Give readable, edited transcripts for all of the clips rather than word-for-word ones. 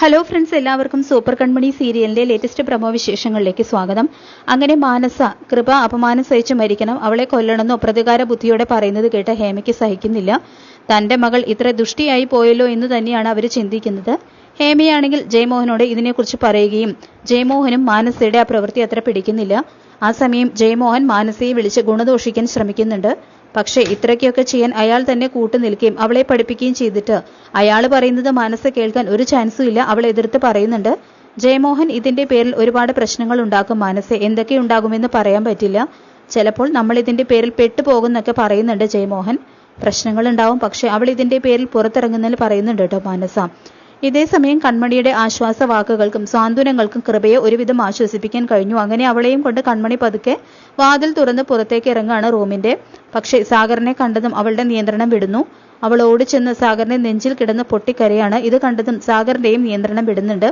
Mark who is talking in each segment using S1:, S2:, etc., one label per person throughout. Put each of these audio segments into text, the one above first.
S1: Hello friends, എല്ലാവർക്കും super കൺമണി സീരിയലിന്റെ latest promo വിശേഷങ്ങളിലേക്ക് സ്വാഗതം. അങ്ങനെ മാനസ കൃപ അപമാനം സഹിച്ച് മരിക്കണം, അവളെ കൊല്ലണമെന്നോ പ്രതികാര ബുദ്ധിയോടെ പറയുന്നത് കേട്ട് ഹേമയ്ക്ക് സഹിക്കുന്നില്ല. തന്റെ മകൾ ഇത്ര ദുഷ്ടിയായി പോയല്ലോ എന്ന് തന്നെയാണ് അവർ ചിന്തിക്കുന്നത്. ഹേമയാണെങ്കിൽ ജയമോഹനോട് ഇതിനെക്കുറിച്ച് പറയുകയും ജയമോഹനും മാനസയുടെ ആ പ്രവൃത്തി അത്ര പിടിക്കുന്നില്ല. ആ സമയം ജയമോഹൻ മാനസയെ വിളിച്ച് ഗുണദോഷിക്കാൻ ശ്രമിക്കുന്നുണ്ട്. പക്ഷേ ഇത്രയ്ക്കൊക്കെ ചെയ്യാൻ അയാൾ തന്നെ കൂട്ടു നിൽക്കുകയും അവളെ പഠിപ്പിക്കുകയും ചെയ്തിട്ട് അയാൾ പറയുന്നത് മാനസ കേൾക്കാൻ ഒരു ചാൻസും ഇല്ല. അവൾ എതിർത്ത് പറയുന്നുണ്ട്. ജയമോഹൻ ഇതിന്റെ പേരിൽ ഒരുപാട് പ്രശ്നങ്ങൾ ഉണ്ടാക്കും. മാനസ എന്തൊക്കെ ഉണ്ടാകുമെന്ന് പറയാൻ പറ്റില്ല. ചിലപ്പോൾ നമ്മൾ ഇതിന്റെ പേരിൽ പെട്ടുപോകുന്നൊക്കെ പറയുന്നുണ്ട് ജയമോഹൻ. പ്രശ്നങ്ങൾ ഉണ്ടാവും, പക്ഷെ അവൾ ഇതിന്റെ പേരിൽ പുറത്തിറങ്ങുന്നതിൽ പറയുന്നുണ്ട് കേട്ടോ മാനസ. ഇതേസമയം കൺമണിയുടെ ആശ്വാസ വാക്കുകൾക്കും സാന്ത്വനങ്ങൾക്കും കൃപയെ ഒരുവിധം ആശ്വസിപ്പിക്കാൻ കഴിഞ്ഞു. അങ്ങനെ അവളെയും കൊണ്ട് കൺമണി പതുക്കെ വാതിൽ തുറന്ന് പുറത്തേക്ക് ഇറങ്ങാണ് റൂമിന്റെ. പക്ഷേ സാഗറിനെ കണ്ടതും അവളുടെ നിയന്ത്രണം വിടുന്നു. അവൾ ഓടിച്ചെന്ന് സാഗറിനെ നെഞ്ചിൽ കിടന്ന് പൊട്ടിക്കരയാണ്. ഇത് കണ്ടതും സാഗറിന്റെയും നിയന്ത്രണം വിടുന്നുണ്ട്.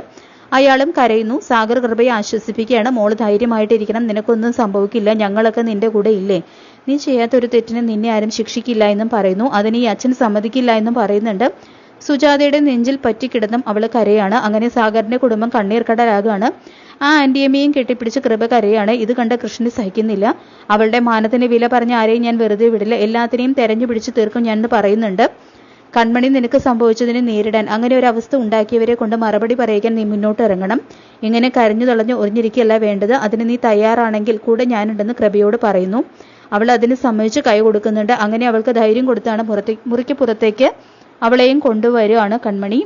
S1: അയാളും കരയുന്നു. സാഗർ കൃപയെ ആശ്വസിപ്പിക്കുകയാണ്. മോള് ധൈര്യമായിട്ടിരിക്കണം, നിനക്കൊന്നും സംഭവിക്കില്ല, ഞങ്ങളൊക്കെ നിന്റെ കൂടെ ഇല്ലേ, നീ ചെയ്യാത്തൊരു തെറ്റിന് നിന്നെ ആരും ശിക്ഷിക്കില്ല എന്നും പറയുന്നു. അതിന് ഈ അച്ഛൻ സമ്മതിക്കില്ല എന്നും പറയുന്നുണ്ട്. സുജാതയുടെ നെഞ്ചിൽ പറ്റിക്കിടന്നും അവൾ കരയാണ്. അങ്ങനെ സാഗറിന്റെ കുടുംബം കണ്ണീർ കടലാകാണ്. ആ ആന്റിയമ്മയും കെട്ടിപ്പിടിച്ച് കൃപ കരയാണ്. ഇത് കണ്ട കൃഷ്ണന് സഹിക്കുന്നില്ല. അവളുടെ മാനത്തിന് വില പറഞ്ഞ ആരെയും ഞാൻ വെറുതെ വിടില്ല, എല്ലാത്തിനെയും തെരഞ്ഞു പിടിച്ച് തീർക്കും ഞാൻ എന്ന് പറയുന്നുണ്ട്. കൺമണി, നിനക്ക് സംഭവിച്ചതിനെ നേരിടാൻ അങ്ങനെ ഒരു അവസ്ഥ ഉണ്ടാക്കിയവരെ കൊണ്ട് മറുപടി പറയിക്കാൻ നീ മുന്നോട്ട് ഇറങ്ങണം. ഇങ്ങനെ കരഞ്ഞു തളഞ്ഞ് ഒറിഞ്ഞിരിക്കുകയല്ല വേണ്ടത്. അതിന് നീ തയ്യാറാണെങ്കിൽ കൂടെ ഞാനുണ്ടെന്ന് കൃപയോട് പറയുന്നു. അവൾ അതിന് സമ്മതിച്ച് കൈ കൊടുക്കുന്നുണ്ട്. അങ്ങനെ അവൾക്ക് ധൈര്യം കൊടുത്താണ് മുറിക്ക് പുറത്തേക്ക് അവളെയും കൊണ്ടുവരുവാണ് കൺമണി.